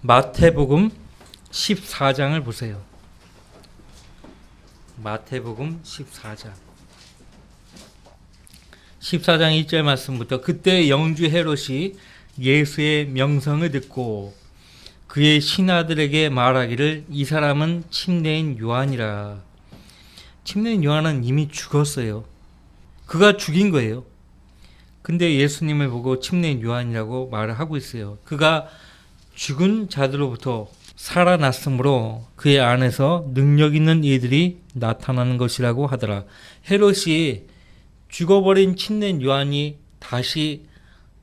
마태복음 14장을 보세요. 마태복음 14장 1절 말씀부터 그때 영주 헤롯이 예수의 명성을 듣고 그의 신하들에게 말하기를 이 사람은 침례인 요한이라. 침례인 요한은 이미 죽었어요. 그가 죽인 거예요. 근데 예수님을 보고 침례인 요한이라고 말을 하고 있어요. 그가 죽은 자들로부터 살아났으므로 그의 안에서 능력 있는 이들이 나타나는 것이라고 하더라. 헤롯이 죽어버린 침례인 요한이 다시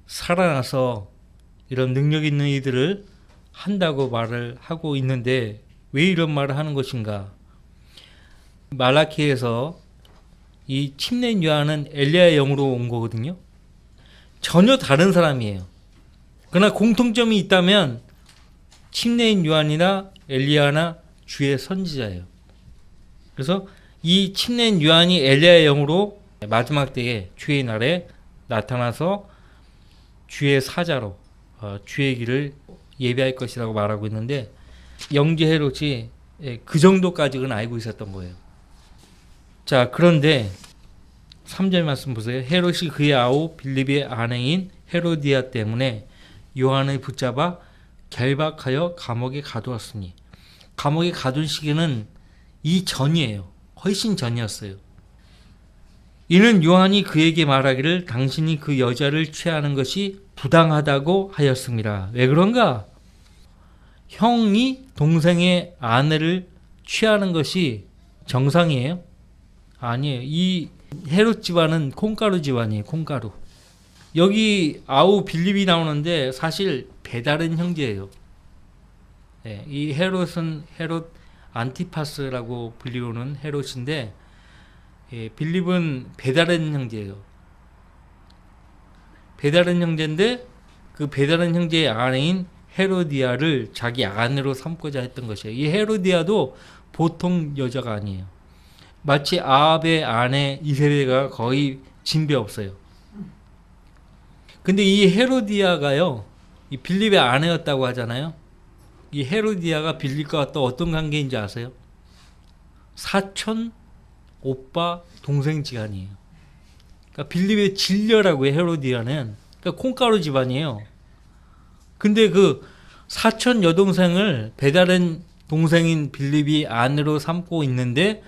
살아나서 이런 능력 있는 이들을 한다고 말을 하고 있는데 왜 이런 말을 하는 것인가? 말라키에서 이 침례인 요한은 엘리야의 영으로 온 거거든요. 전혀 다른 사람이에요. 그러나 공통점이 있다면 침례인 요한이나 엘리야나 주의 선지자예요. 그래서 이 침례인 요한이 엘리야의 영으로 마지막 때에 주의 날에 나타나서 주의 사자로 주의 길을 예비할 것이라고 말하고 있는데 영주 헤롯이 그 정도까지는 알고 있었던 거예요. 자, 그런데 3절 말씀 보세요. 헤롯이 그의 아우 빌립의 아내인 헤로디아 때문에 요한을 붙잡아 결박하여 감옥에 가두었으니, 감옥에 가둔 시기는 이 전이에요. 훨씬 전이었어요. 이는 요한이 그에게 말하기를 당신이 그 여자를 취하는 것이 부당하다고 하였습니다. 왜 그런가? 형이 동생의 아내를 취하는 것이 정상이에요? 아니에요. 이 헤롯 집안은 콩가루 집안이에요. 콩가루. 여기 아우 빌립이 나오는데 사실 배다른 형제예요. 네, 이 헤롯은 헤롯 안티파스라고 불리우는 헤롯인데 빌립은 배다른 형제예요. 배다른 형제인데 그 배다른 형제의 아내인 헤로디아를 자기 아내로 삼고자 했던 것이에요. 이 헤로디아도 보통 여자가 아니에요. 마치 아합의 아내 이세벨가 거의 진배 없어요. 근데 이 헤로디아가요, 이 빌립의 아내였다고 하잖아요. 이 헤로디아가 빌립과 또 어떤 관계인지 아세요? 사촌, 오빠, 동생 지간이에요. 그러니까 빌립의 진려라고 해요. 헤로디아는. 그러니까 콩가루 집안이에요. 근데 그 사촌 여동생을 배다른 동생인 빌립이 아내로 삼고 있는데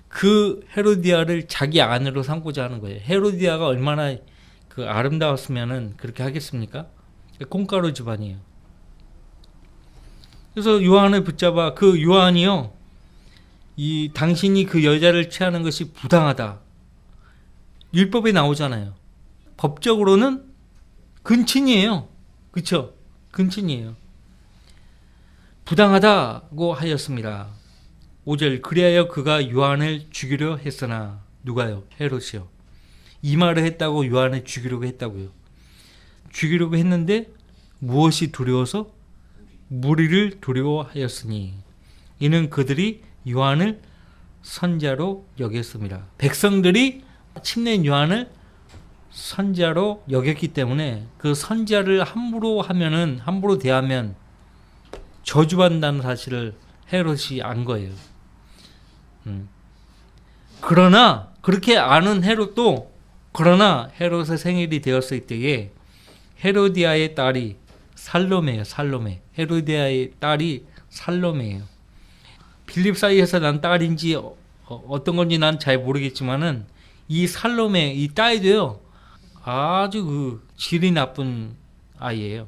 그 헤로디아를 자기 아내로 삼고자 하는 거예요. 헤로디아가 얼마나 그 아름다웠으면은 그렇게 하겠습니까? 콩가루 집안이에요. 그래서 요한을 붙잡아 그 요한이요, 이 당신이 그 여자를 취하는 것이 부당하다. 율법에 나오잖아요. 법적으로는 근친이에요. 그렇죠? 근친이에요. 부당하다고 하였습니다. 5절 그리하여 그가 요한을 죽이려 했으나 누가요? 헤롯이요. 이 말을 했다고 요한을 죽이려고 했다고요. 죽이려고 했는데 무엇이 두려워서? 무리를 두려워하였으니 이는 그들이 요한을 선자로 여겼습니다. 백성들이 침례인 요한을 선자로 여겼기 때문에 그 선자를 함부로 대하면 저주받는다는 사실을 헤롯이 안 거예요. 그러나 그렇게 아는 헤롯도 그러나 헤롯의 생일이 되었을 때에 헤로디아의 딸이 살로메예요. 살로메. 헤로디아의 딸이 살로메예요. 빌립 사이에서 난 딸인지 어떤 건지 난 잘 모르겠지만은 이 살로메 이 딸도요 아주 그 질이 나쁜 아이예요.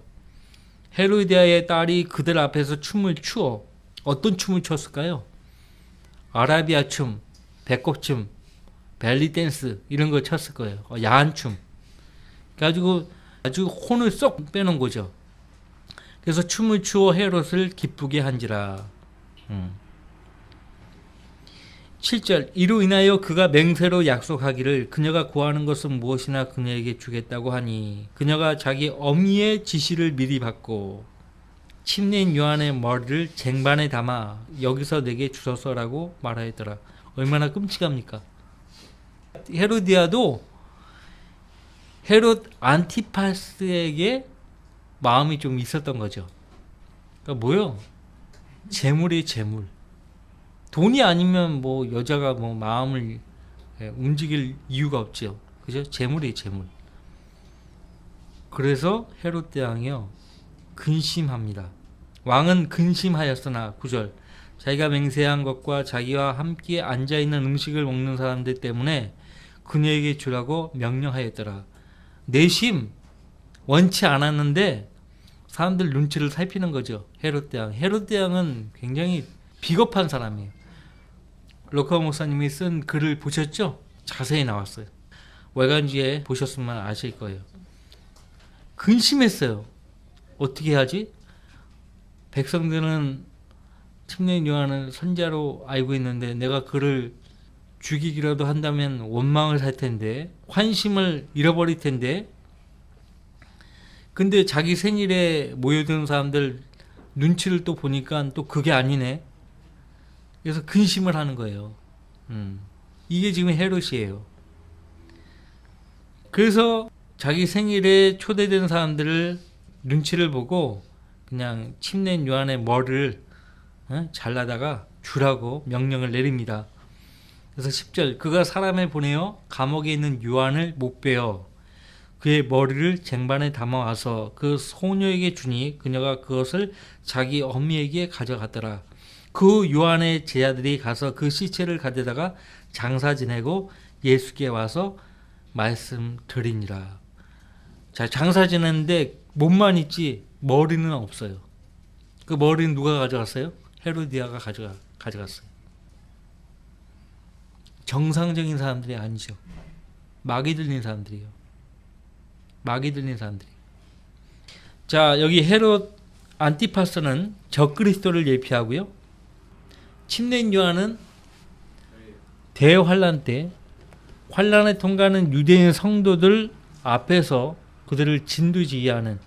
헤로디아의 딸이 그들 앞에서 춤을 추어. 어떤 춤을 췄을까요? 아라비아 춤, 배꼽춤, 벨리 댄스 이런 거 췄을 거예요. 야한 춤. 그래가지고 아주 혼을 쏙 빼놓은 거죠. 그래서 춤을 추어 헤롯을 기쁘게 한지라. 7절 이로 인하여 그가 맹세로 약속하기를 그녀가 구하는 것은 무엇이나 그녀에게 주겠다고 하니 그녀가 자기 어미의 지시를 미리 받고 침례인 요한의 머리를 쟁반에 담아 여기서 내게 주소서라고 말하였더라. 얼마나 끔찍합니까? 헤로디아도 헤롯 안티파스에게 마음이 좀 있었던 거죠. 그러니까 뭐요? 재물이 재물. 돈이 아니면 뭐 여자가 뭐 마음을 움직일 이유가 없죠. 그죠? 재물이 재물. 그래서 헤롯 대왕이요 근심합니다. 왕은 근심하였으나 9절 자기가 맹세한 것과 자기와 함께 앉아있는 음식을 먹는 사람들 때문에 그녀에게 주라고 명령하였더라. 내심 원치 않았는데 사람들 눈치를 살피는 거죠. 헤롯 대왕. 헤롯 대왕은 굉장히 비겁한 사람이에요. 로커 목사님이 쓴 글을 보셨죠? 자세히 나왔어요. 월간지에 보셨으면 아실 거예요. 근심했어요. 어떻게 하지? 백성들은 침례 요한을 선자로 알고 있는데 내가 그를 죽이기라도 한다면 원망을 살 텐데 환심을 잃어버릴 텐데 근데 자기 생일에 모여드는 사람들 눈치를 또 보니까 또 그게 아니네. 그래서 근심을 하는 거예요. 이게 지금 헤롯이에요. 그래서 자기 생일에 초대된 사람들을 눈치를 보고 그냥 침례 요한의 머리를 잘라다가 주라고 명령을 내립니다. 그래서 10절 그가 사람을 보내어 감옥에 있는 요한을 못베어 그의 머리를 쟁반에 담아와서 그 소녀에게 주니 그녀가 그것을 자기 어미에게 가져갔더라. 그 요한의 제자들이 가서 그 시체를 가져다가 장사 지내고 예수께 와서 말씀드리니라. 자, 장사 지냈는데 몸만 있지 머리는 없어요. 그 머리는 누가 가져갔어요? 헤로디아가 가져갔어요. 정상적인 사람들이 아니죠. 마귀 들린 사람들이에요. 마귀 들린 사람들이. 자, 여기 헤롯 안티파스는 적그리스도를 예피하고요. 침례 요한은 대환란 때 환란에 통과하는 유대인 성도들 앞에서 그들을 진두지휘하는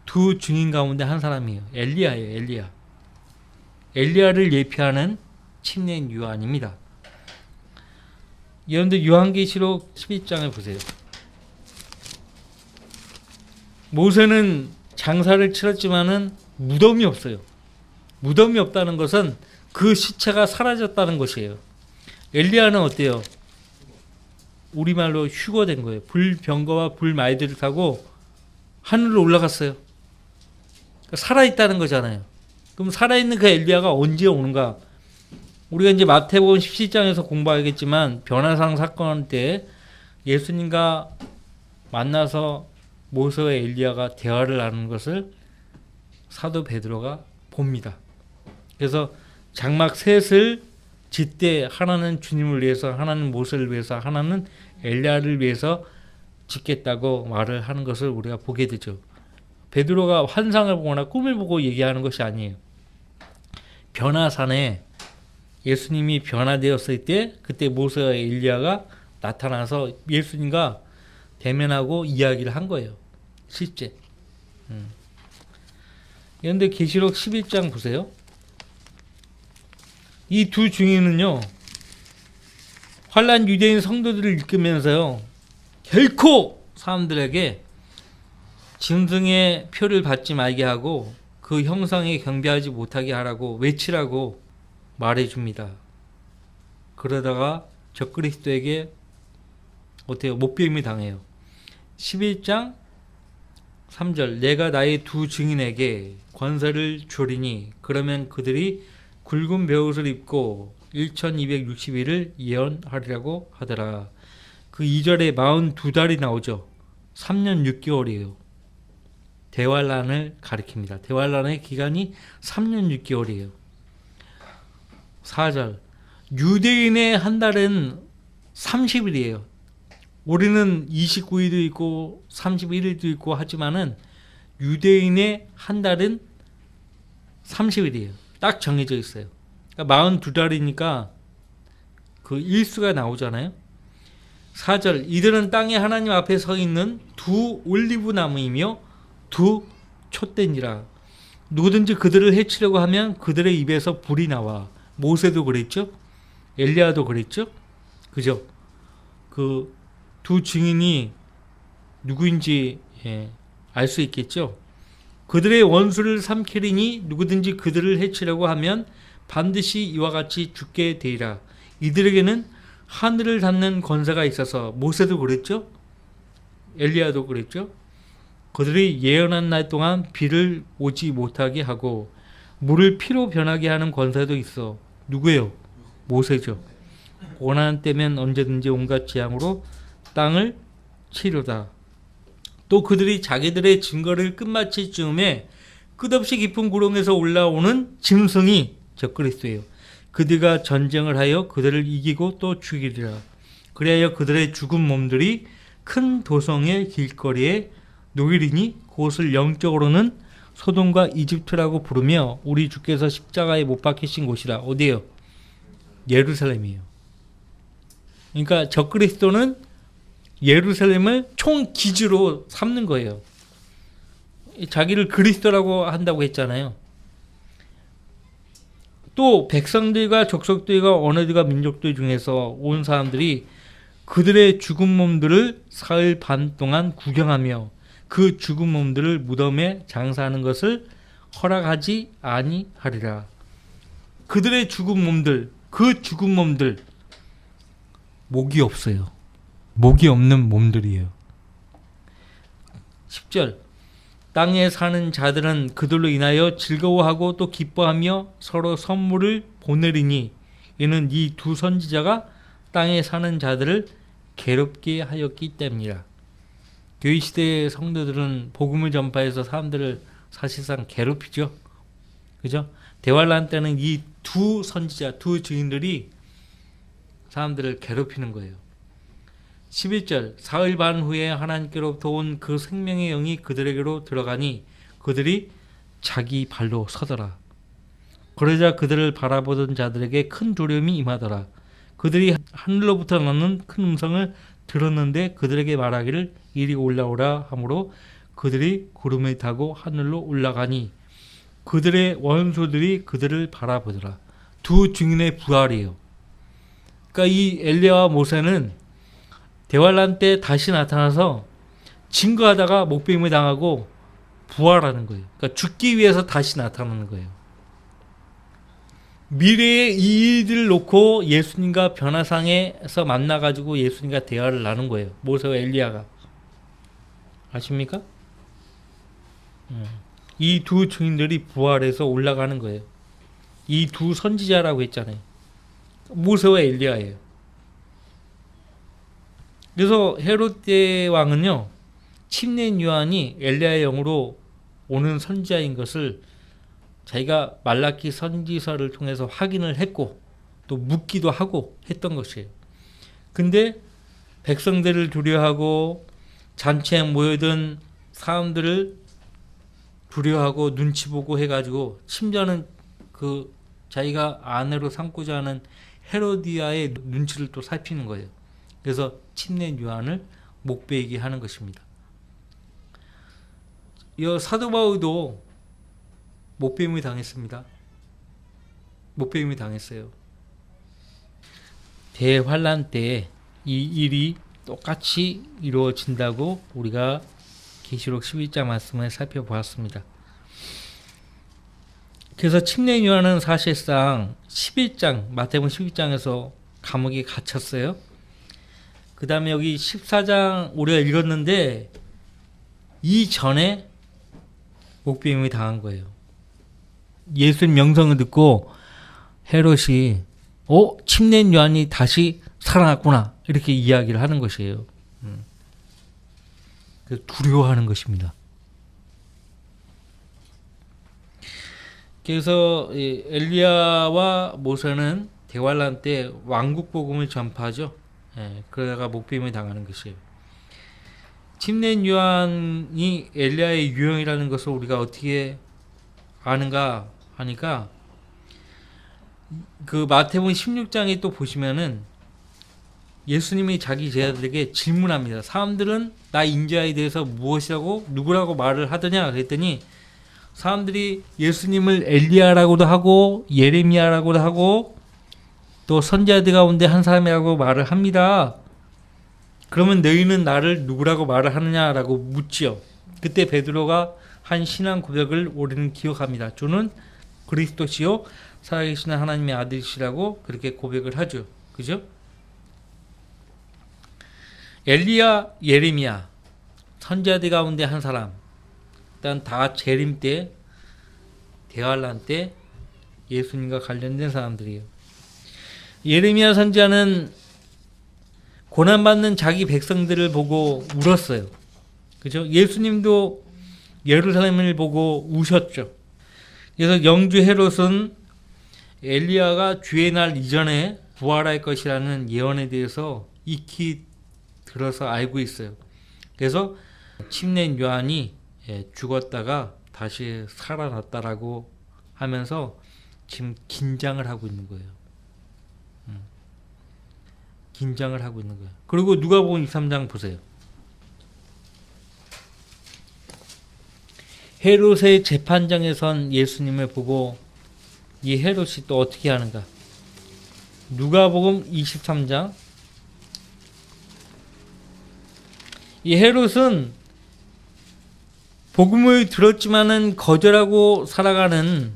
두 증인 가운데 한 사람이에요. 엘리야예요. 엘리야. 엘리야를 예피하는 침례 요한입니다. 여러분들 요한계시록 12장을 보세요. 모세는 장사를 치렀지만은 무덤이 없어요. 무덤이 없다는 것은 그 시체가 사라졌다는 것이에요. 엘리야는 어때요? 우리말로 휴거된 거예요. 불병거와 불말들을 타고 하늘로 올라갔어요. 살아있다는 거잖아요. 그럼 살아있는 그 엘리야가 언제 오는가? 우리가 이제 마태복음 17장에서 공부하겠지만 변화상 사건 때 예수님과 만나서 모세와 엘리야가 대화를 나누는 것을 사도 베드로가 봅니다. 그래서 장막 셋을 짓되 하나는 주님을 위해서, 하나는 모세를 위해서, 하나는 엘리야를 위해서 짓겠다고 말을 하는 것을 우리가 보게 되죠. 베드로가 환상을 보거나 꿈을 보고 얘기하는 것이 아니에요. 변화산에 예수님이 변화되었을 때 그때 모세와 엘리야가 나타나서 예수님과 대면하고 이야기를 한 거예요. 실제. 그런데 계시록 11장 보세요. 이 두 증인은요. 환란 유대인 성도들을 이끌면서요. 결코 사람들에게 짐승의 표를 받지 말게 하고 그 형상에 경배하지 못하게 하라고 외치라고 말해줍니다. 그러다가 적그리스도에게 어때요? 못배임이 당해요. 11장 3절 내가 나의 두 증인에게 권세를 주리니 그러면 그들이 굵은 베옷을 입고 1260일을 예언하리라고 하더라. 그 2절에 42달이 나오죠. 3년 6개월이에요. 대환란을 가리킵니다. 대환란의 기간이 3년 6개월이에요. 4절 유대인의 한 달은 30일이에요. 우리는 29일도 있고 31일도 있고 하지만은 유대인의 한 달은 30일이에요. 딱 정해져 있어요. 그러니까 42달이니까 그 일수가 나오잖아요. 4절 이들은 땅에 하나님 앞에 서 있는 두 올리브 나무이며 두 촛대니라. 누구든지 그들을 해치려고 하면 그들의 입에서 불이 나와. 모세도 그랬죠. 엘리야도 그랬죠. 그죠? 그 두 증인이 누구인지 알 수 있겠죠. 그들의 원수를 삼키리니 누구든지 그들을 해치려고 하면 반드시 이와 같이 죽게 되리라. 이들에게는 하늘을 닫는 권세가 있어서, 모세도 그랬죠? 엘리야도 그랬죠? 그들이 예언한 날 동안 비를 오지 못하게 하고 물을 피로 변하게 하는 권세도 있어. 누구예요? 모세죠. 원하는 때면 언제든지 온갖 재앙으로 땅을 치료다. 또 그들이 자기들의 증거를 끝마칠 즈음에 끝없이 깊은 구렁에서 올라오는 짐승이 적그리스도예요. 그들과 전쟁을 하여 그들을 이기고 또 죽이리라. 그리하여 그들의 죽은 몸들이 큰 도성의 길거리에 놓이리니 그것을 영적으로는 소돔과 이집트라고 부르며 우리 주께서 십자가에 못 박히신 곳이라. 어디예요? 예루살렘이에요. 그러니까 적그리스도는 예루살렘을 총기지로 삼는 거예요. 자기를 그리스도라고 한다고 했잖아요. 또 백성들과 족속들과 언어들과 민족들 중에서 온 사람들이 그들의 죽은 몸들을 사흘 반 동안 구경하며 그 죽은 몸들을 무덤에 장사하는 것을 허락하지 아니하리라. 그들의 죽은 몸들, 그 죽은 몸들, 목이 없어요. 목이 없는 몸들이에요. 10절, 땅에 사는 자들은 그들로 인하여 즐거워하고 또 기뻐하며 서로 선물을 보내리니 이는 이 두 선지자가 땅에 사는 자들을 괴롭게 하였기 때문이라. 교회 시대의 성도들은 복음을 전파해서 사람들을 사실상 괴롭히죠. 그죠? 대환란 때는 이 두 선지자, 두 증인들이 사람들을 괴롭히는 거예요. 11절, 사흘 반 후에 하나님께로부터 온 그 생명의 영이 그들에게로 들어가니 그들이 자기 발로 서더라. 그러자 그들을 바라보던 자들에게 큰 두려움이 임하더라. 그들이 하늘로부터 나는 큰 음성을 들었는데 그들에게 말하기를 이리 올라오라 하므로 그들이 구름을 타고 하늘로 올라가니 그들의 원수들이 그들을 바라보더라. 두 증인의 부활이에요. 그러니까 이 엘리야와 모세는 대환란 때 다시 나타나서 증거하다가 목베임을 당하고 부활하는 거예요. 그러니까 죽기 위해서 다시 나타나는 거예요. 미래의 이 일들을 놓고 예수님과 변화상에서 만나가지고 예수님과 대화를 나눈 거예요. 모세와 엘리야가. 아십니까? 이 두 증인들이 부활해서 올라가는 거예요. 이 두 선지자라고 했잖아요. 모세와 엘리야예요. 그래서 헤롯대 왕은요, 침례인 요한이 엘리야의 영으로 오는 선지자인 것을 자기가 말라키 선지서를 통해서 확인을 했고 또 묻기도 하고 했던 것이에요. 근데 백성들을 두려워하고 잔치에 모여든 사람들을 두려워하고 눈치 보고 해가지고 심지어는 그 자기가 아내로 삼고자 하는 헤로디아의 눈치를 또 살피는 거예요. 그래서 침례인 요한을 목베이게 하는 것입니다. 이 사도 바울도 목베임을 당했습니다. 목베임을 당했어요. 대환란 때 이 일이 똑같이 이루어진다고 우리가 계시록 12장 말씀을 살펴보았습니다. 그래서 침례인 요한은 사실상 11장, 마태복음 11장에서 감옥에 갇혔어요. 그 다음에 여기 14장 우리가 읽었는데 이전에 목베임을 당한 거예요. 예수님 명성을 듣고 헤롯이 침례인 요한이 다시 살아났구나 이렇게 이야기를 하는 것이에요. 두려워하는 것입니다. 그래서 엘리야와 모세는 대환란 때 왕국 복음을 전파하죠. 그러다가 목베임을 당하는 것이에요. 침례인 요한이 엘리야의 유형이라는 것을 우리가 어떻게 아는가 하니까 그 마태복음 16장에 또 보시면은 예수님이 자기 제자들에게 질문합니다. 사람들은 나 인자에 대해서 무엇이라고 누구라고 말을 하더냐 그랬더니 사람들이 예수님을 엘리야라고도 하고 예레미야라고도 하고 또 선지자들 가운데 한 사람이라고 말을 합니다. 그러면 너희는 나를 누구라고 말을 하느냐라고 묻지요. 그때 베드로가 한 신앙 고백을 우리는 기억합니다. 주는 그리스도시요 살아계신 하나님의 아들이시라고 그렇게 고백을 하죠. 그죠? 엘리야, 예레미야 선지자들 가운데 한 사람. 일단 다 재림 때, 대환란 때 예수님과 관련된 사람들이에요. 예레미야 선지자는 고난받는 자기 백성들을 보고 울었어요. 그죠? 예수님도 예루살렘을 보고 우셨죠. 그래서 영주 헤롯은 엘리야가 주의 날 이전에 부활할 것이라는 예언에 대해서 익히 들어서 알고 있어요. 그래서 침례인 요한이 죽었다가 다시 살아났다라고 하면서 지금 긴장을 하고 있는 거예요. 긴장을 하고 있는 거예요. 그리고 누가복음 23장 보세요. 헤롯의 재판장에 선 예수님을 보고 이 헤롯이 또 어떻게 하는가? 누가복음 23장. 이 헤롯은 복음을 들었지만은 거절하고 살아가는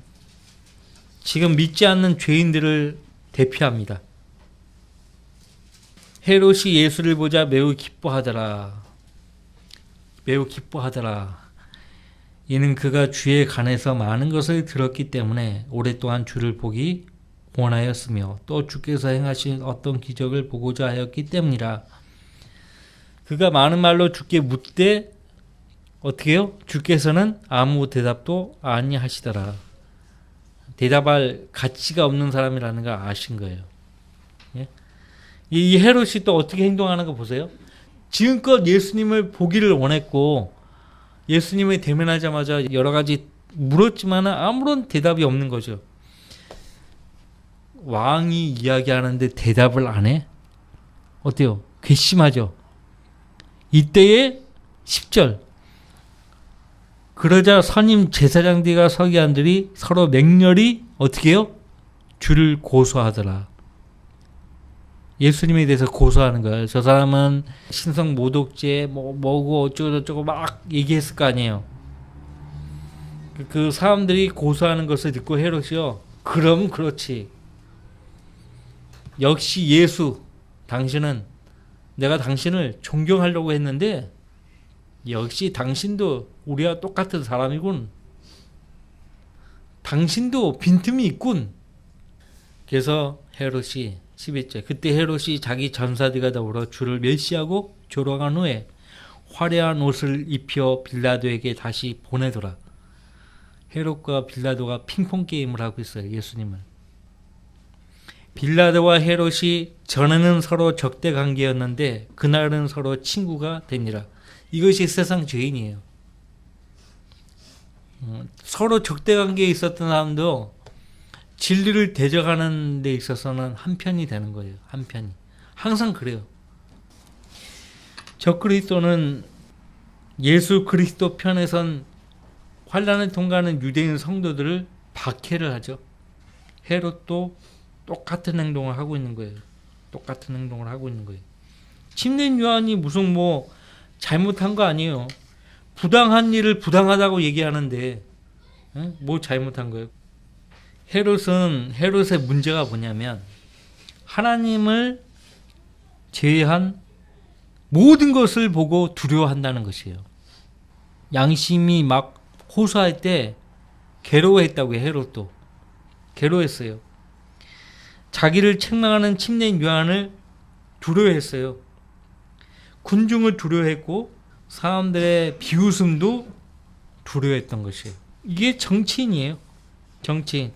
지금 믿지 않는 죄인들을 대표합니다. 헤롯이 예수를 보자 매우 기뻐하더라. 매우 기뻐하더라. 이는 그가 주에 관해서 많은 것을 들었기 때문에 오랫동안 주를 보기 원하였으며 또 주께서 행하신 어떤 기적을 보고자 하였기 때문이라. 그가 많은 말로 주께 묻되 어떻게 해요? 주께서는 아무 대답도 아니하시더라. 대답할 가치가 없는 사람이라는 걸 아신 거예요. 예? 이 헤롯이 또 어떻게 행동하는 거 보세요. 지금껏 예수님을 보기를 원했고 예수님을 대면하자마자 여러 가지 물었지만 아무런 대답이 없는 거죠. 왕이 이야기하는데 대답을 안 해? 어때요? 괘씸하죠? 이때의 10절. 그러자 선임 제사장들과 서기관들이 서로 맹렬히 어떻게 해요? 주를 고소하더라. 예수님에 대해서 고소하는 거예요. 저 사람은 신성 모독죄 뭐고 어쩌고저쩌고 막 얘기했을 거 아니에요. 그 사람들이 고소하는 것을 듣고 헤롯이요. 그럼 그렇지. 역시 예수 당신은 내가 당신을 존경하려고 했는데 역시 당신도 우리와 똑같은 사람이군. 당신도 빈틈이 있군. 그래서 헤롯이 11절 그때 헤롯이 자기 전사들과 더불어 주를 멸시하고 조롱한 후에 화려한 옷을 입혀 빌라도에게 다시 보내더라. 헤롯과 빌라도가 핑퐁 게임을 하고 있어요. 예수님을. 빌라도와 헤롯이 전에는 서로 적대 관계였는데 그날은 서로 친구가 되니라. 이것이 세상 죄인이에요. 서로 적대 관계에 있었던 사람도 진리를 대적하는 데 있어서는 한편이 되는 거예요. 한편이. 항상 그래요. 적그리스도는 예수 그리스도 편에선 환난을 통과하는 유대인 성도들을 박해를 하죠. 헤롯도 똑같은 행동을 하고 있는 거예요. 똑같은 행동을 하고 있는 거예요. 침례인 요한이 무슨 잘못한 거 아니에요. 부당한 일을 부당하다고 얘기하는데 뭐 잘못한 거예요? 헤롯의 문제가 뭐냐면 하나님을 제외한 모든 것을 보고 두려워한다는 것이에요. 양심이 막 호소할 때 괴로워했다고요. 헤롯도 괴로워했어요. 자기를 책망하는 침례인 요한을 두려워했어요. 군중을 두려워했고 사람들의 비웃음도 두려워했던 것이에요. 이게 정치인이에요. 정치인.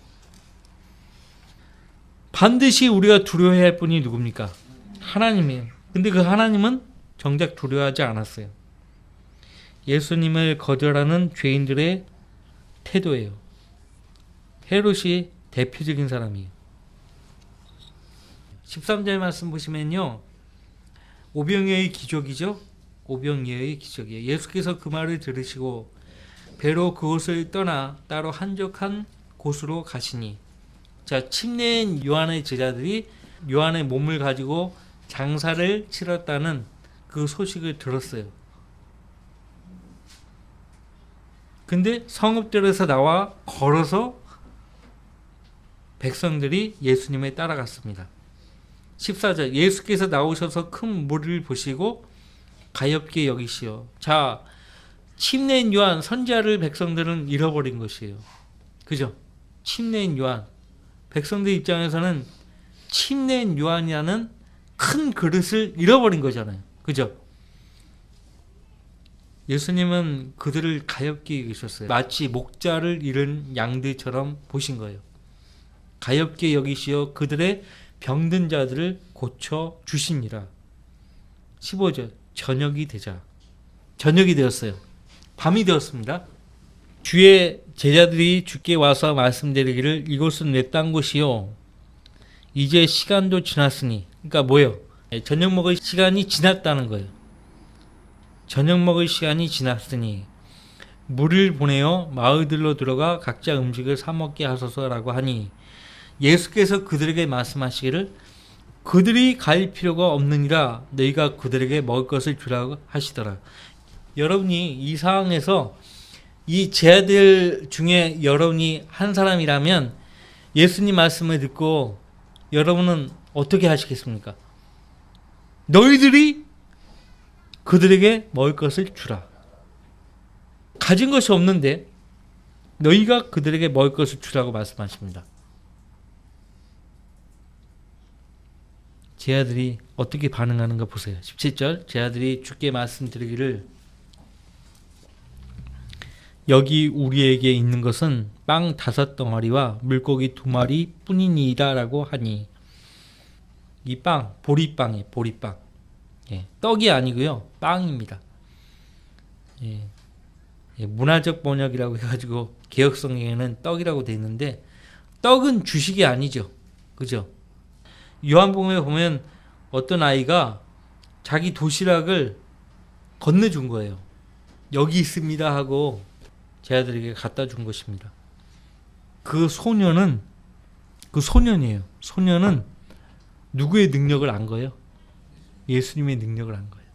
반드시 우리가 두려워해야 할 분이 누굽니까? 하나님이에요. 근데 그 하나님은 정작 두려워하지 않았어요. 예수님을 거절하는 죄인들의 태도예요. 헤롯이 대표적인 사람이에요. 13절 말씀 보시면요. 오병이어의 기적이죠. 오병이어의 기적이에요. 예수께서 그 말을 들으시고 배로 그곳을 떠나 따로 한적한 곳으로 가시니. 자, 침례인 요한의 제자들이 요한의 몸을 가지고 장사를 치렀다는 그 소식을 들었어요. 근데 성읍들에서 나와 걸어서 백성들이 예수님에 따라갔습니다. 14절 예수께서 나오셔서 큰 무리를 보시고 가엾게 여기시어. 자, 침례인 요한 선지자를 백성들은 잃어버린 것이에요. 그죠? 침례인 요한. 백성들 입장에서는 침례인 요한이라는 큰 그릇을 잃어버린 거잖아요. 그죠? 예수님은 그들을 가엾게 여기셨어요. 마치 목자를 잃은 양들처럼 보신 거예요. 가엾게 여기시어 그들의 병든 자들을 고쳐 주시니라. 15절 저녁이 되자. 저녁이 되었어요. 밤이 되었습니다. 주의 제자들이 주께 와서 말씀드리기를 이곳은 외딴 곳이요 이제 시간도 지났으니, 그러니까 뭐예요? 저녁 먹을 시간이 지났다는 거예요. 저녁 먹을 시간이 지났으니 물을 보내어 마을들로 들어가 각자 음식을 사 먹게 하소서라고 하니 예수께서 그들에게 말씀하시기를 그들이 갈 필요가 없느니라 너희가 그들에게 먹을 것을 주라고 하시더라. 여러분이 이 상황에서 이 제자들 중에 여러분이 한 사람이라면 예수님 말씀을 듣고 여러분은 어떻게 하시겠습니까? 너희들이 그들에게 먹을 것을 주라. 가진 것이 없는데 너희가 그들에게 먹을 것을 주라고 말씀하십니다. 제자들이 어떻게 반응하는가 보세요. 17절 제자들이 주께 말씀드리기를 여기 우리에게 있는 것은 빵 5덩어리와 물고기 2마리 뿐이니이다 라고 하니, 이 빵 보리빵이에요. 보리빵. 예, 떡이 아니고요, 빵입니다. 예, 문화적 번역이라고 해가지고 개역성경에는 떡이라고 돼 있는데 떡은 주식이 아니죠. 그죠? 요한복음에 보면 어떤 아이가 자기 도시락을 건네준 거예요. 여기 있습니다 하고 제자들에게 갖다 준 것입니다. 그 소년이에요. 소년은 누구의 능력을 안 거예요? 예수님의 능력을 안 거예요.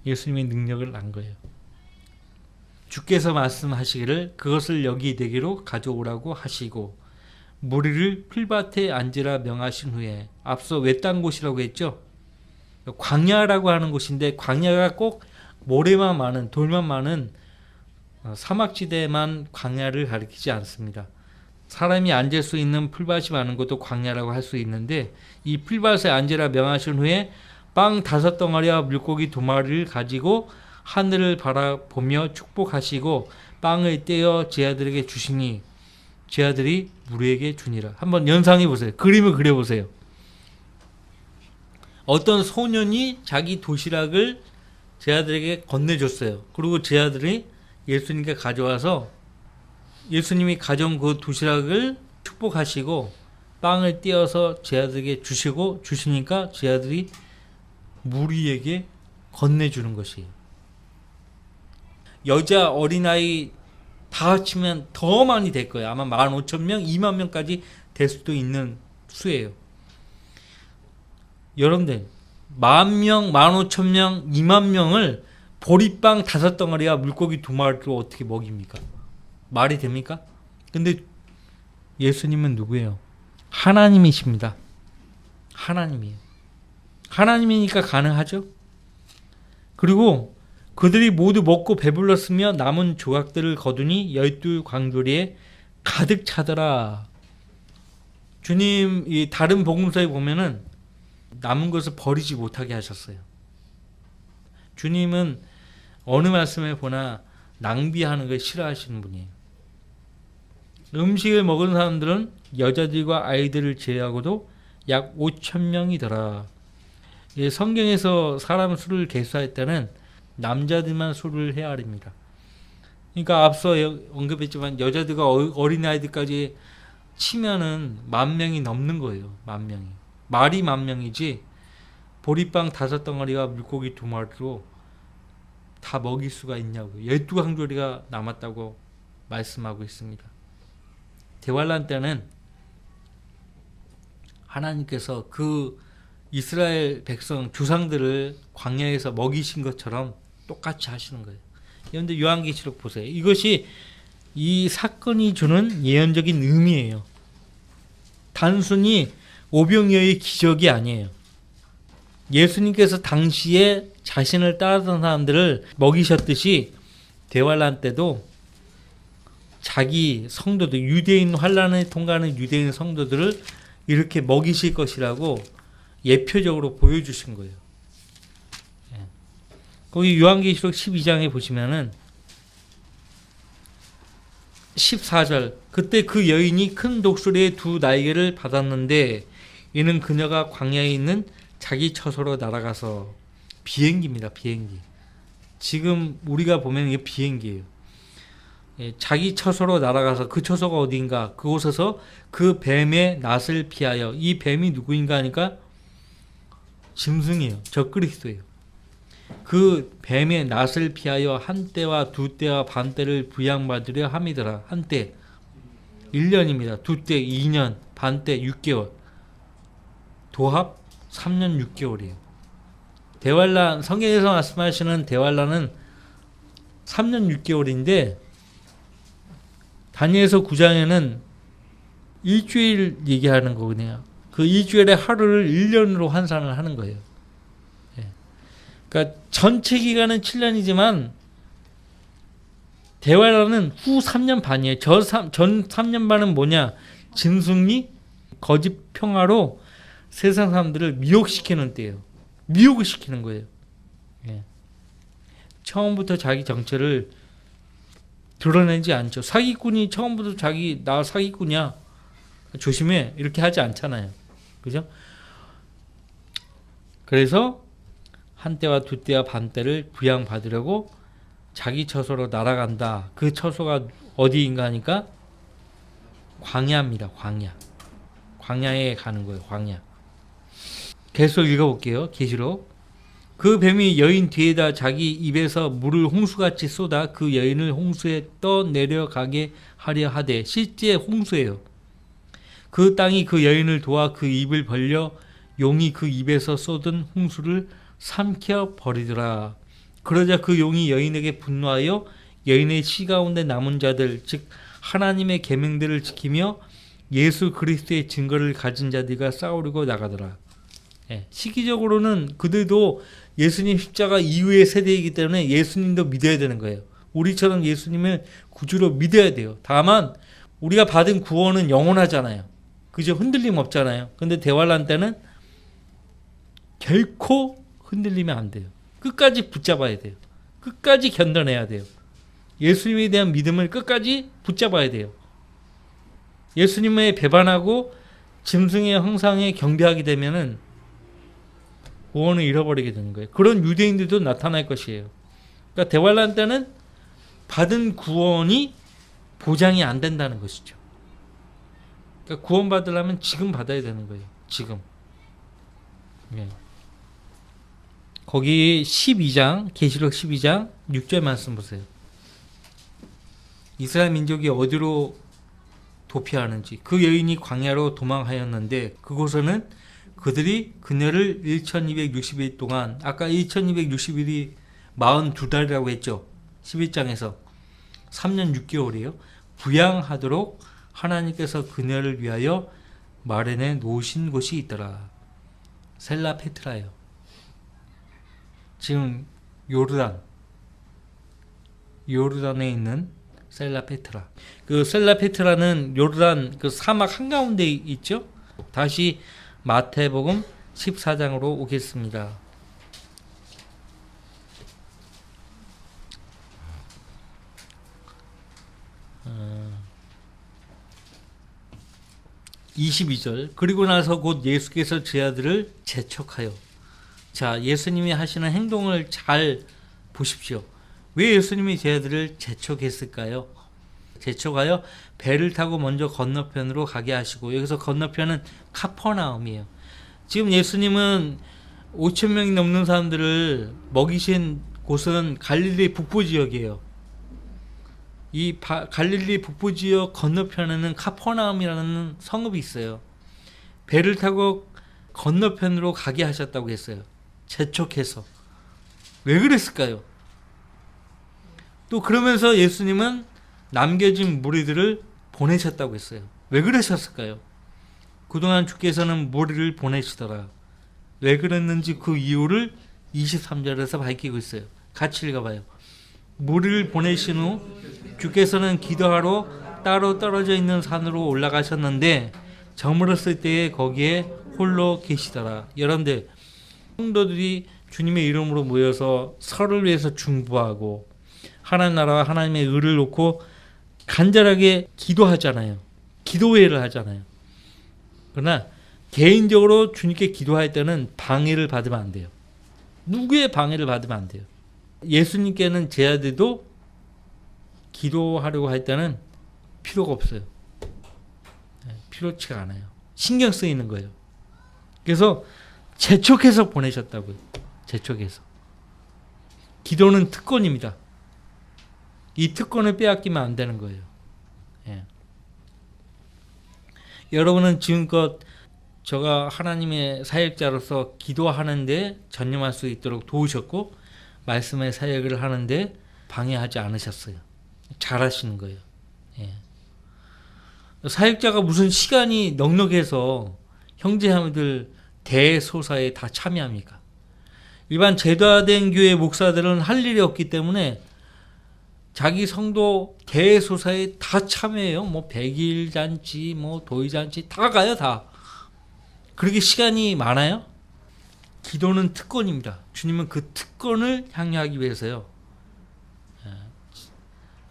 예수님의 능력을 안 거예요. 주께서 말씀하시기를 그것을 여기 내게로 가져오라고 하시고 무리를 풀밭에 앉으라 명하신 후에, 앞서 외딴 곳이라고 했죠. 광야라고 하는 곳인데 광야가 꼭 모래만 많은, 돌만 많은 사막지대만 광야를 가리키지 않습니다. 사람이 앉을 수 있는 풀밭이 많은 것도 광야라고 할 수 있는데 이 풀밭에 앉으라 명하신 후에 빵 5덩어리와 물고기 2마리를 가지고 하늘을 바라보며 축복하시고 빵을 떼어 제자들에게 주시니 제자들이 무리에게 주니라. 한번 연상해 보세요. 그림을 그려보세요. 어떤 소년이 자기 도시락을 제자들에게 건네줬어요. 그리고 제자들이 예수님께 가져와서 예수님이 가져온 그 도시락을 축복하시고 빵을 떼어서 제자들에게 주시니까 제자들이 무리에게 건네주는 것이에요. 여자 어린아이 다 합치면 더 많이 될 거예요. 아마 15,000명, 2만 명까지 될 수도 있는 수예요. 여러분들 10,000명, 15,000명, 2만 명을 보리빵 5덩어리와 물고기 2마리로 어떻게 먹입니까? 말이 됩니까? 근데 예수님은 누구예요? 하나님이십니다. 하나님이에요. 하나님이니까 가능하죠. 그리고 그들이 모두 먹고 배불렀으며 남은 조각들을 거두니 12광주리에 가득 차더라. 주님 이 다른 복음서에 보면은 남은 것을 버리지 못하게 하셨어요. 주님은 어느 말씀에 보나 낭비하는 걸 싫어하시는 분이에요. 음식을 먹은 사람들은 여자들과 아이들을 제외하고도 약 5,000명이더라. 성경에서 사람 수를 계수할 때는 남자들만 수를 헤아립니다. 그러니까 앞서 언급했지만 여자들과 어린아이들까지 치면은 10,000명이 넘는 거예요. 10,000명이. 말이 10,000명이지 보리빵 5덩어리와 물고기 2마리로 다 먹일 수가 있냐고요. 12광주리가 남았다고 말씀하고 있습니다. 대환란 때는 하나님께서 그 이스라엘 백성 조상들을 광야에서 먹이신 것처럼 똑같이 하시는 거예요. 여러분들 요한계시록 보세요. 이것이 이 사건이 주는 예언적인 의미예요. 단순히 오병이어의 기적이 아니에요. 예수님께서 당시에 자신을 따르던 사람들을 먹이셨듯이 대환란 때도 자기 성도들, 유대인 환란을 통과하는 유대인 성도들을 이렇게 먹이실 것이라고 예표적으로 보여주신 거예요. 거기 요한계시록 12장에 보시면은 14절, 그때 그 여인이 큰 독수리의 두 날개를 받았는데 이는 그녀가 광야에 있는 자기 처소로 날아가서, 비행기입니다. 비행기. 지금 우리가 보면 이게 비행기예요. 자기 처소로 날아가서, 그 처소가 어디인가, 그곳에서 그 뱀의 낫을 피하여. 이 뱀이 누구인가 하니까 짐승이에요. 적그리스도예요. 그 뱀의 낫을 피하여 한 때와 두 때와 반 때를 부양받으려 함이더라. 한 때 1년입니다. 두 때 2년, 반 때 6개월, 도합 3년 6개월이에요. 대환란, 성경에서 말씀하시는 대환란은 3년 6개월인데 다니엘서 9장에는 일주일 얘기하는 거거든요. 그 일주일의 하루를 1년으로 환산을 하는 거예요. 그러니까 전체 기간은 7년이지만 대환란은 후 3년 반이에요. 전 3년 반은 뭐냐? 짐승이 거짓 평화로 세상 사람들을 미혹시키는 때예요. 미혹을 시키는 거예요. 처음부터 자기 정체를 드러내지 않죠. 사기꾼이 처음부터 자기 나 사기꾼이야, 조심해, 이렇게 하지 않잖아요. 그죠? 그래서 한 때와 두 때와 반 때를 부양받으려고 자기 처소로 날아간다. 그 처소가 어디인가 하니까 광야입니다. 광야. 광야에 가는 거예요. 광야. 계속 읽어볼게요. 계시록. 그 뱀이 여인 뒤에다 자기 입에서 물을 홍수같이 쏟아 그 여인을 홍수에 떠내려가게 하려 하되, 실제 홍수예요. 그 땅이 그 여인을 도와 그 입을 벌려 용이 그 입에서 쏟은 홍수를 삼켜 버리더라. 그러자 그 용이 여인에게 분노하여 여인의 시 가운데 남은 자들, 즉 하나님의 계명들을 지키며 예수 그리스도의 증거를 가진 자들과 싸우려고 나가더라. 시기적으로는 그들도 예수님 십자가 이후의 세대이기 때문에 예수님도 믿어야 되는 거예요. 우리처럼 예수님을 구주로 믿어야 돼요. 다만 우리가 받은 구원은 영원하잖아요. 그죠? 흔들림 없잖아요. 근데 대환란 때는 결코 흔들리면 안 돼요. 끝까지 붙잡아야 돼요. 끝까지 견뎌내야 돼요. 예수님에 대한 믿음을 끝까지 붙잡아야 돼요. 예수님에 배반하고 짐승의 형상에 경배하게 되면은 구원을 잃어버리게 되는 거예요. 그런 유대인들도 나타날 것이에요. 그러니까 대환란 때는 받은 구원이 보장이 안 된다는 것이죠. 그러니까 구원 받으려면 지금 받아야 되는 거예요. 지금. 거기 12장, 계시록 12장 6절 말씀 보세요. 이스라엘 민족이 어디로 도피하는지, 그 여인이 광야로 도망하였는데 그곳에는 그들이 그녀를 1260일 동안, 아까 1260일이 42달이라고 했죠. 11장에서 3년 6개월이에요. 부양하도록 하나님께서 그녀를 위하여 마련해 놓으신 곳이 있더라. 셀라 페트라예요. 지금 요르단에 있는 셀라 페트라. 그 셀라 페트라는 요르단 그 사막 한가운데 있죠. 다시 마태복음 14장으로 오겠습니다. 어, 22절. 그리고 나서 곧 예수께서 제 아들을 재촉하여. 자, 예수님이 하시는 행동을 잘 보십시오. 왜 예수님이 제 아들을 재촉했을까요? 재촉하여 배를 타고 먼저 건너편으로 가게 하시고, 여기서 건너편은 카퍼나움이에요. 지금 예수님은 5,000명이 넘는 사람들을 먹이신 곳은 갈릴리 북부 지역이에요. 이 갈릴리 북부 지역 건너편에는 카퍼나움이라는 성읍이 있어요. 배를 타고 건너편으로 가게 하셨다고 했어요. 재촉해서. 왜 그랬을까요? 또 그러면서 예수님은 남겨진 무리들을 보내셨다고 했어요. 왜 그러셨을까요? 그동안 주께서는 무리를 보내시더라. 왜 그랬는지 그 이유를 23절에서 밝히고 있어요. 같이 읽어봐요. 무리를 보내신 후 주께서는 기도하러 따로 떨어져 있는 산으로 올라가셨는데 저물었을 때에 거기에 홀로 계시더라. 여러분들, 성도들이 주님의 이름으로 모여서 서로를 위해서 중보하고 하나님 나라와 하나님의 의를 놓고 간절하게 기도하잖아요. 기도회를 하잖아요. 그러나 개인적으로 주님께 기도할 때는 방해를 받으면 안 돼요. 누구의 방해를 받으면 안 돼요. 예수님께는 제 아들도 기도하려고 할 때는 필요가 없어요. 필요치가 않아요. 신경 쓰이는 거예요. 그래서 재촉해서 보내셨다고요. 재촉해서. 기도는 특권입니다. 이 특권을 빼앗기면 안 되는 거예요. 예. 여러분은 지금껏 제가 하나님의 사역자로서 기도하는데 전념할 수 있도록 도우셨고 말씀의 사역을 하는데 방해하지 않으셨어요. 잘하시는 거예요. 예. 사역자가 무슨 시간이 넉넉해서 형제자매들 대소사에 다 참여합니까? 일반 제도화된 교회 목사들은 할 일이 없기 때문에 자기 성도 대소사에 다 참여해요. 뭐 100일 잔치, 뭐 도의 잔치 다 가요, 다. 그렇게 시간이 많아요? 기도는 특권입니다. 주님은 그 특권을 향유하기 위해서요.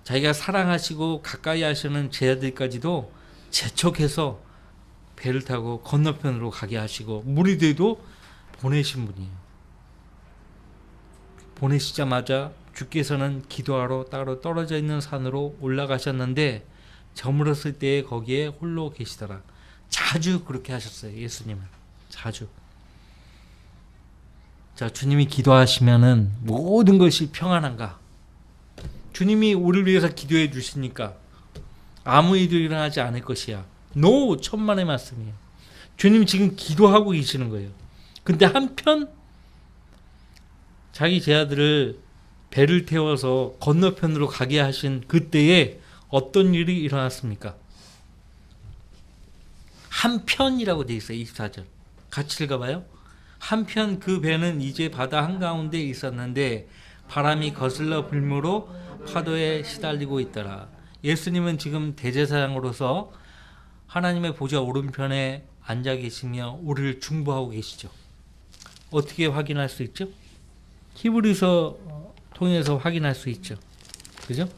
자기가 사랑하시고 가까이 하시는 제자들까지도 재촉해서 배를 타고 건너편으로 가게 하시고 무리들도 보내신 분이에요. 보내시자마자 주께서는 기도하러 따로 떨어져 있는 산으로 올라가셨는데 저물었을 때에 거기에 홀로 계시더라. 자주 그렇게 하셨어요. 예수님은. 자주. 자, 주님이 기도하시면은 모든 것이 평안한가? 주님이 우리를 위해서 기도해 주시니까 아무 일도 일어나지 않을 것이야. 노! 천만의 말씀이에요. 주님 지금 기도하고 계시는 거예요. 근데 한편 자기 제자들을 배를 태워서 건너편으로 가게 하신 그때에 어떤 일이 일어났습니까? 한편이라고 되어 있어요. 24절. 같이 읽어봐요. 한편 그 배는 이제 바다 한가운데 있었는데 바람이 거슬러 불므로 파도에 시달리고 있더라. 예수님은 지금 대제사장으로서 하나님의 보좌 오른편에 앉아 계시며 우리를 중보하고 계시죠. 어떻게 확인할 수 있죠? 히브리서 통해서 확인할 수 있죠. 그죠?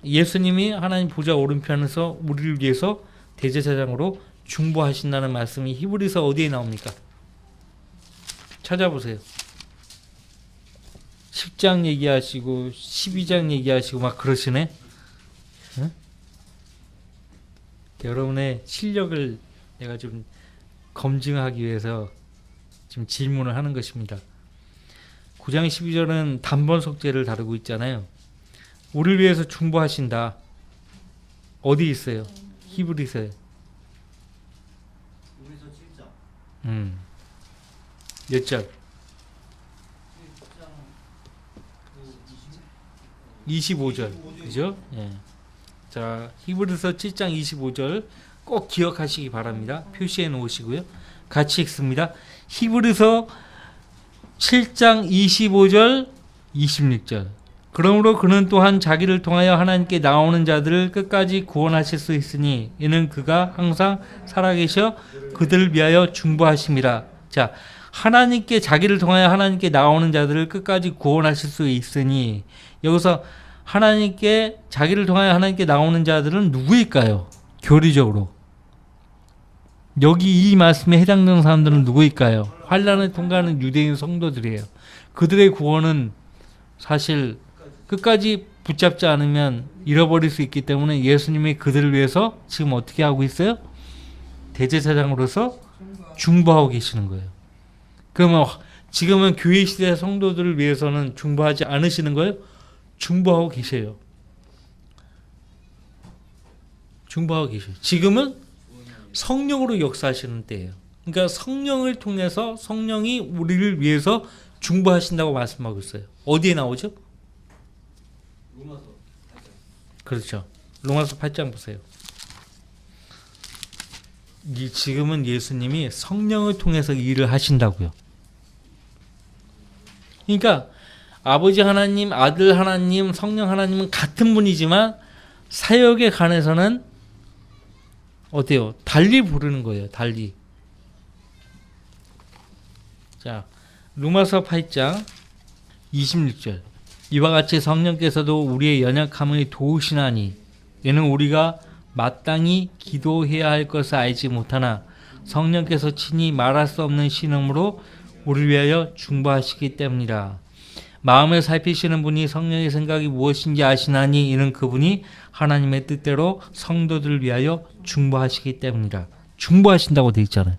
예수님이 하나님 보좌 오른편에서 우리를 위해서 대제사장으로 중보하신다는 말씀이 히브리서 어디에 나옵니까? 찾아보세요. 10장 얘기하시고 12장 얘기하시고 막 그러시네. 응? 여러분의 실력을 내가 좀 검증하기 위해서 지금 질문을 하는 것입니다. 9장 12절은 단번 속죄를 다루고 있잖아요. 우리를 위해서 중보하신다. 어디 있어요? 히브리서에. 히브리서 7장. 몇 절? 25절. 그죠? 예. 자, 히브리서 7장 25절 꼭 기억하시기 바랍니다. 표시해 놓으시고요. 같이 읽습니다. 히브리서 7장 25절 26절. 그러므로 그는 또한 자기를 통하여 하나님께 나오는 자들을 끝까지 구원하실 수 있으니 이는 그가 항상 살아계셔 그들을 위하여 중보하심이라. 자, 하나님께 자기를 통하여 하나님께 나오는 자들을 끝까지 구원하실 수 있으니 여기서 하나님께 자기를 통하여 하나님께 나오는 자들은 누구일까요? 교리적으로 여기 이 말씀에 해당되는 사람들은 누구일까요? 환난을 통과하는 유대인 성도들이에요. 그들의 구원은 사실 끝까지 붙잡지 않으면 잃어버릴 수 있기 때문에 예수님이 그들을 위해서 지금 어떻게 하고 있어요? 대제사장으로서 중보하고 계시는 거예요. 그러면 지금은 교회 시대 성도들을 위해서는 중보하지 않으시는 거예요? 중보하고 계세요. 중보하고 계세요. 지금은 성령으로 역사하시는 때예요. 그러니까 성령을 통해서 성령이 우리를 위해서 중보하신다고 말씀하고 있어요. 어디에 나오죠? 로마서 8장. 그렇죠. 로마서 8장 보세요. 지금은 예수님이 성령을 통해서 일을 하신다고요. 그러니까 아버지 하나님, 아들 하나님, 성령 하나님은 같은 분이지만 사역에 관해서는 어때요? 달리 부르는 거예요. 달리. 자, 로마서 8장 26절. 이와 같이 성령께서도 우리의 연약함을 도우시나니 이는 우리가 마땅히 기도해야 할 것을 알지 못하나 성령께서 친히 말할 수 없는 신음으로 우리를 위하여 중보하시기 때문이라. 마음을 살피시는 분이 성령의 생각이 무엇인지 아시나니 이는 그분이 하나님의 뜻대로 성도들을 위하여 중보하시기 때문이라. 중보하신다고 되어 있잖아요.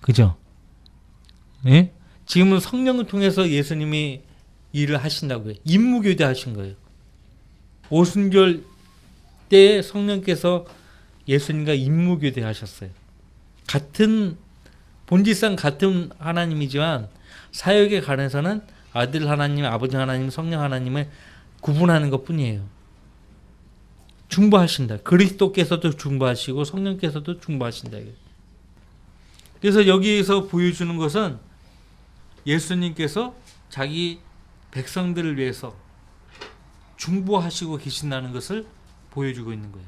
그죠? 예? 지금은 성령을 통해서 예수님이 일을 하신다고요. 임무교대 하신 거예요. 오순절 때 성령께서 예수님과 임무교대 하셨어요. 같은 본질상 같은 하나님이지만 사역에 관해서는 아들 하나님, 아버지 하나님, 성령 하나님을 구분하는 것뿐이에요. 중보하신다. 그리스도께서도 중보하시고 성령께서도 중보하신다. 그래서 여기에서 보여주는 것은 예수님께서 자기 백성들을 위해서 중보하시고 계신다는 것을 보여주고 있는 거예요.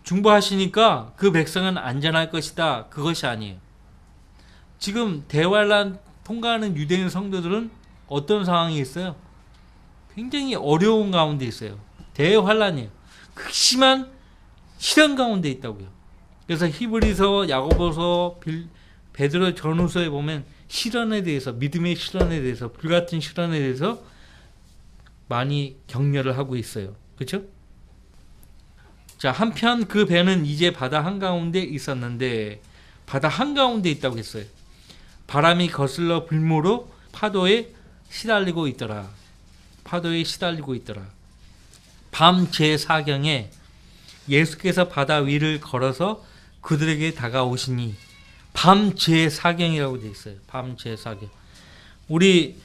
중보하시니까 그 백성은 안전할 것이다. 그것이 아니에요. 지금 대환란 통과하는 유대인 성도들은 어떤 상황이 있어요? 굉장히 어려운 가운데 있어요. 대환란이에요. 극심한 시련 가운데 있다고요. 그래서 히브리서, 야고보서, 베드로 전후서에 보면 시련에 대해서, 믿음의 시련에 대해서, 불같은 시련에 대해서 많이 격려를 하고 있어요. 그렇죠? 자, 한편 그 배는 이제 바다 한가운데 있었는데 바다 한가운데 있다고 했어요. 바람이 거슬러 불모로 파도에 시달리고 있더라. 파도에 시달리고 있더라. 밤 제4경에 예수께서 바다 위를 걸어서 그들에게 다가오시니 밤 제4경이라고 되어 있어요. 밤 제4경. 우리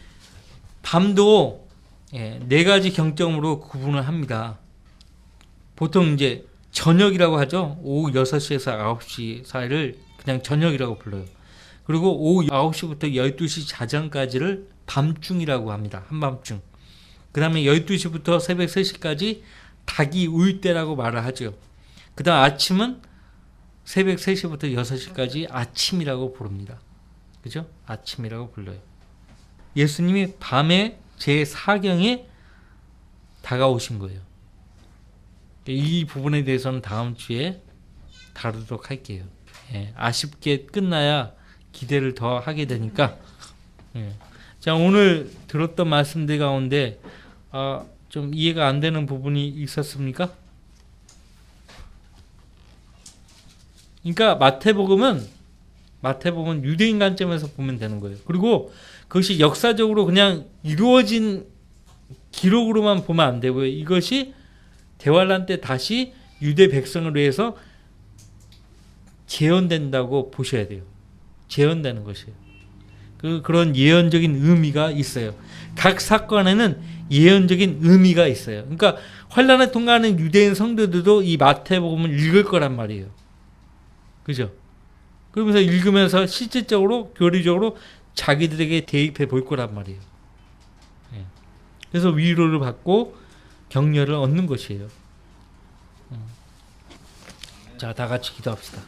밤도 네 가지 경점으로 구분을 합니다. 보통 이제 저녁이라고 하죠. 오후 6시에서 9시 사이를 그냥 저녁이라고 불러요. 그리고 오후 9시부터 12시 자정까지를 밤중이라고 합니다. 한밤중. 그 다음에 12시부터 새벽 3시까지 닭이 울 때라고 말을 하죠. 그 다음 아침은 새벽 3시부터 6시까지 아침이라고 부릅니다. 그죠? 아침이라고 불러요. 예수님이 밤에 제4경에 다가오신 거예요. 이 부분에 대해서는 다음 주에 다루도록 할게요. 아쉽게 끝나야 기대를 더 하게 되니까. 자, 오늘 들었던 말씀들 가운데 좀 이해가 안 되는 부분이 있었습니까? 그러니까 마태복음은 유대인 관점에서 보면 되는 거예요. 그리고 그것이 역사적으로 그냥 이루어진 기록으로만 보면 안 되고요. 이것이 대환란 때 다시 유대 백성을 위해서 재현된다고 보셔야 돼요. 재현되는 것이에요. 그런 예언적인 의미가 있어요. 각 사건에는 예언적인 의미가 있어요. 그러니까 환란을 통과하는 유대인 성도들도 이 마태복음을 읽을 거란 말이에요. 그죠? 그러면서 읽으면서 실질적으로 교리적으로 자기들에게 대입해 볼 거란 말이에요. 그래서 위로를 받고 격려를 얻는 것이에요. 자, 다 같이 기도합시다.